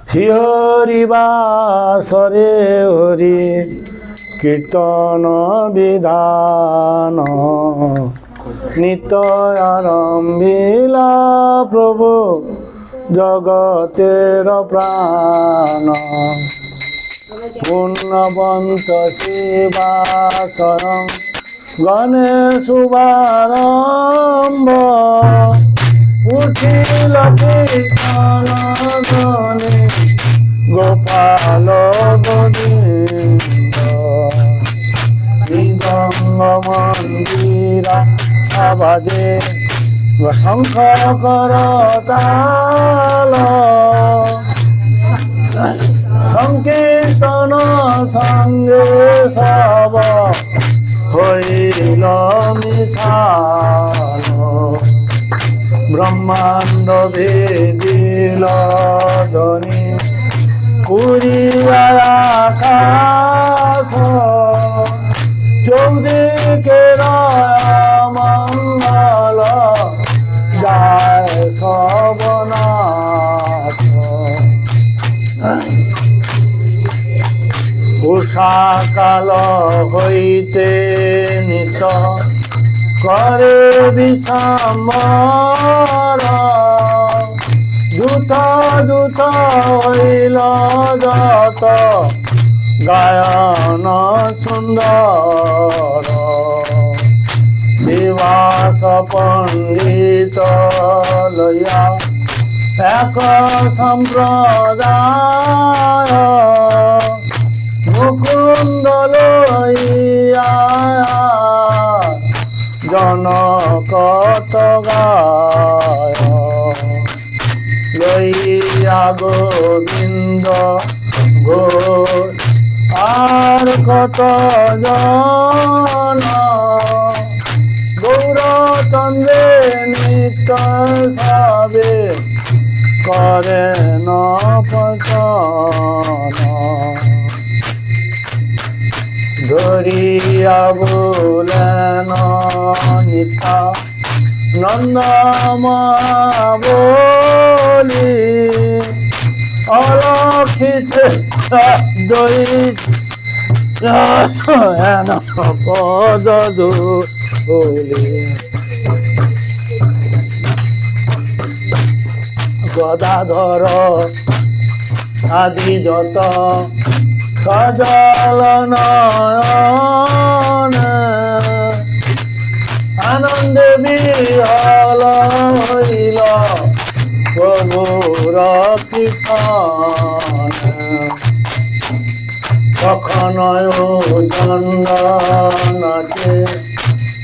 হরি বাসরে হরি কীর্তন বিধান নিত্য আরম্ভিলা প্রভু জগতের প্রাণ পূর্ণবন্ত শিবাসরং গণেশ শুভারম্ভ উঠিল কীর্তন গণে গোপাল গোবিন্দ মৃদঙ্গ মন্দিরা আবাজে শঙ্খ করতাল সংকীর্তন সঙ্গে সব হইল মিথাল ব্রহ্মাণ্ড ভেদিল ধ্বনি পুরিয়া আকাশ চৌদিকে মঙ্গল যায় সবনাথ উষাকাল হইতে নিত করে বিষাম্বর দ্রুত দ্রুত হইল যত গায়ন সুন্দর দিবাস পণ্ডিত লইয়া এক সম্প্রদায় মুকুন্দ লইয়া জনকত গায় লইয়া গোবিন্দ ঘোষ আর কত জন গৌরতন্দ্রে নিত্য ভাবে করে পচন ধরিয়া বলেন নিথা নন্দমা বলি অলক্ষিতে দৈত পদ ধুলি গদাধর আদি যত সজল নয়ন আনন্দে বিহল হইল প্রভুর কীর্তন তখনয় চন্দ্র নাচে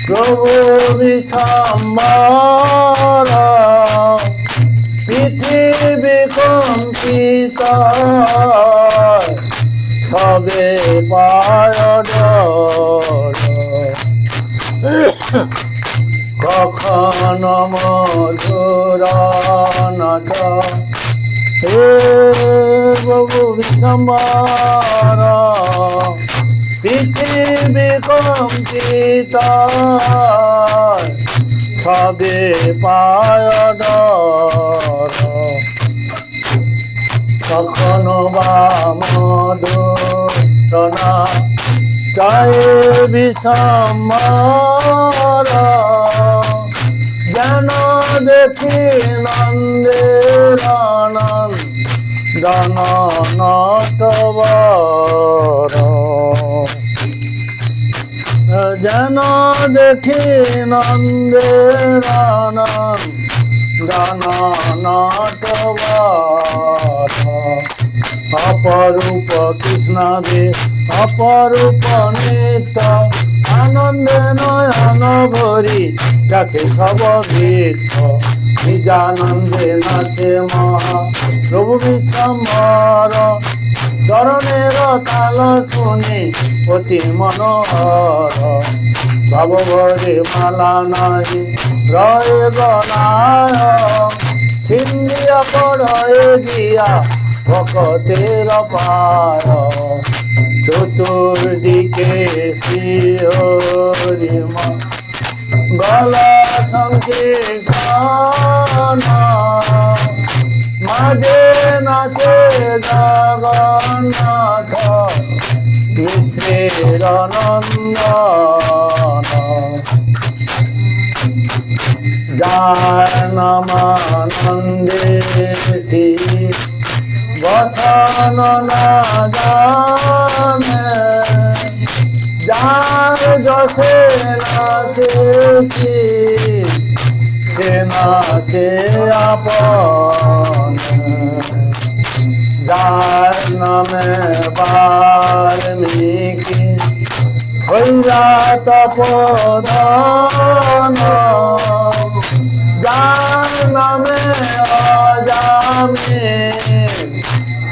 প্রভু বিষাম্বর পৃথিবী কম্পিত সবে পায় ডর কখন মধুর নাচ হে প্রভু বিষাম্বর পৃথিবী কম্পিত সবে পায় ডর কখনো বা মধুরনা চায় বিষাম্বর যেন দেখি নন্দের নন্দন নটবর যেন দেখি নন্দের নন্দন নটবর অপরূপ কৃষ্ণবে অপরূপ নিত্য আনন্দে নয়ন ভরি যাকে সব বৃদ্ধ নিজানন্দে নাচে মহা প্রভু বিষাম্বর চরণের তাল শুনে অতি মনোহর ভাব ভরে মালা নাই রয়ে গলায় ছিন্দিয়া পড়ে গিয়া ভকতের পায় চতুর্দিকে শিহরিমা গলা সংকীর্তন মাঝে নাচে জগন্নাথ মিত্রের নন্দন যার নামানন্দে বসন না জানে যার যশে নাচেছি সে নাচে আপন যার নামে বাল্মীকি হইলা তপোধন যার নামে অজামে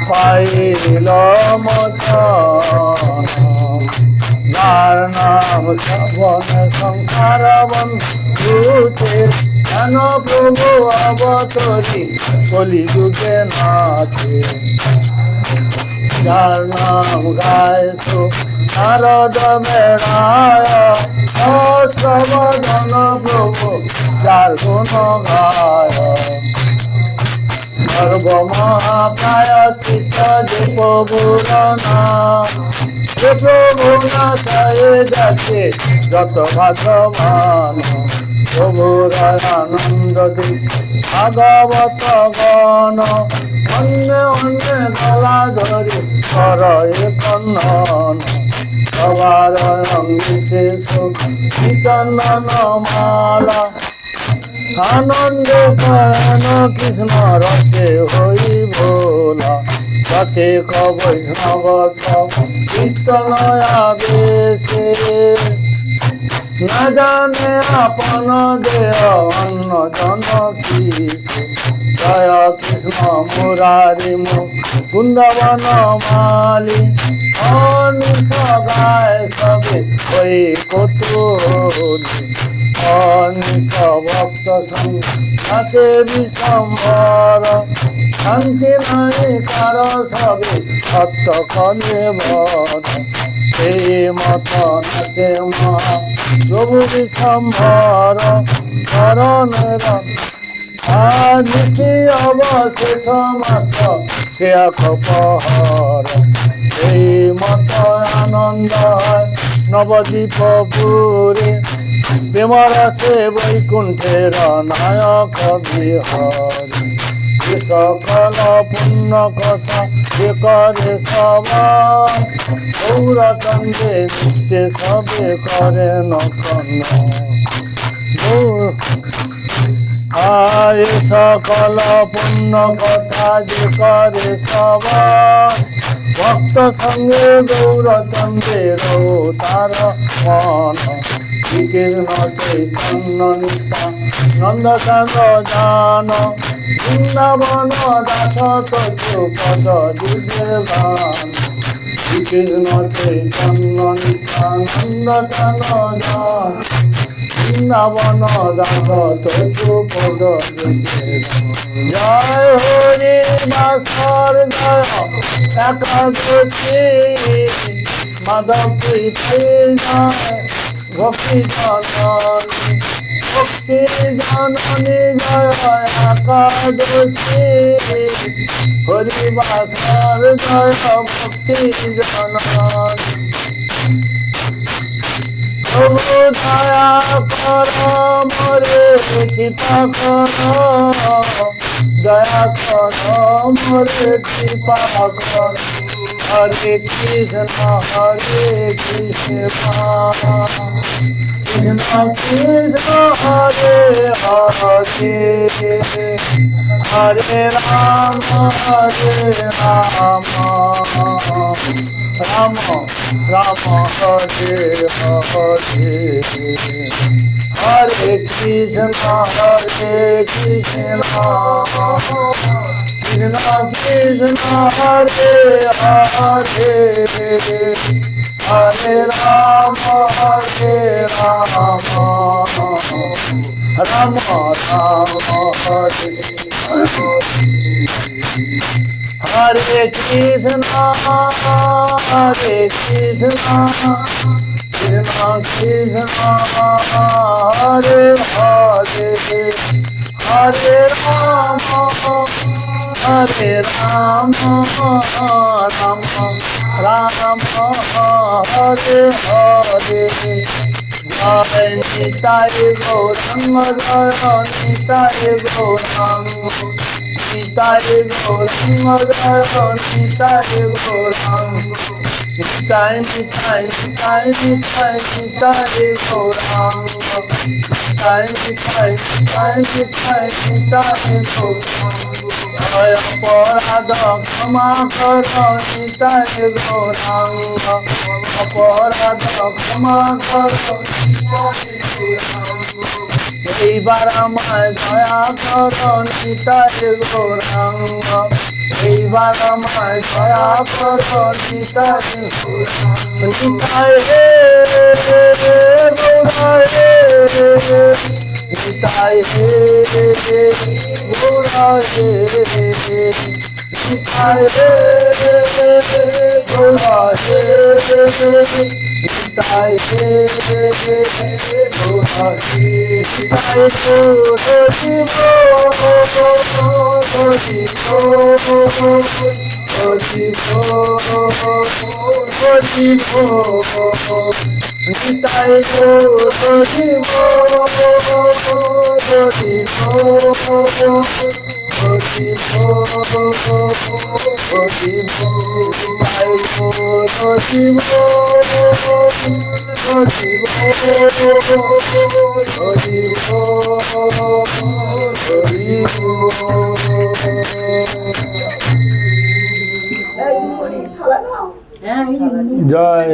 পাইল মোচন যার নাম শ্রবণ সংসার বন্ধুতে যেন প্রভু অবতরী কলিযুগে নাচে যার নাম গায়তো নারদ মেরায় শ্রবণ প্রভু যার গুণ গায় সর্বমহাপ্রায় চিত্ত যে প্রভুর নাম যে প্রভু নাচায় যাচ্ছে যত ভাগ্যবান প্রভুর আনন্দ দিক ভাগবত গণ অন্য অন্য গলা ধরে করয় কন্নন সবার অঙ্গিতে চন্দন মালা আনন্দে কয়ন কৃষ্ণ রসে হই ভোলা রথে বৈষ্ণব কীর্তনয়া বেশে না জানে আপন দেহ অন্য জন কি জয় কৃষ্ণ মুরারি বৃন্দাবন মালি অনিশ গায় সবে ওই কৌতূহলী অনিশ ভক্ত সঙ্গে বিশ্বম্বর শান্তি নাই কার সবে সত্য কলে বর সেই মত নাচে মহা প্রভু বিশ্বম্বর করণের আদি অবশেষ মাত্র সে পহর এই মত আনন্দ নবদ্বীপ পুরে প্রেমরসে বৈকুণ্ঠের নায়ক বিহরি সকল পুণ্য কথা যে করে সবাই গৌরচন্দ্রে নিত্যে সবে করে নকন্ন আরে সকল পুণ্য কথা যে করে সবাই ভক্ত সঙ্গে গৌরচন্দ্রের তার মন শ্রীকৃষ্ণ চৈতন্য নন্দকান্ত জান বৃন্দাবন দাস তু পদ দিব্যের গান শ্রীকৃষ্ণ চৈতন্য নন্দকান্ত জান বৃন্দাবন দাস তু পদ দিব্যের জয় হরি বাসর জয় একাদশী মাধব জয় ভক্তি জননী ভক্তি জননী জয় একাদশী হরিবাসর জয় ভক্তি জননী প্রভু দয়া কর মোরে কৃপা কর দয়া কর মোরে কৃপা কর হরে Krishna Krishna Krishna Hare Hare Hare Ram Ram Ram Hare Hare Hare Krishna Krishna Krishna Hare Hare Hare Ram Ram Ram Hare Hare Krishna Krishna Krishna Hare Hare Hare Ram Hare Rama, Rama Rama, Hare Hare. Jai Nitai Gauranga, Jai Nitai Gauranga, Nitai Gauranga, Jai Nitai Gauranga. Nitai, Nitai, Nitai, Nitai, Nitai Gauranga. Nitai, Nitai, Nitai, Nitai, Nitai Gauranga. Jaya Aparada Kama Kara Nitai Gauranga. Aparada Kama Kara Jai Baramai Jaya Kara Nitai Gauranga. Jai Baramai Jaya Kara Nitai Gauranga. Nitai Gauranga, Nitai Gauranga, Nitai Gauranga, Nitai Jai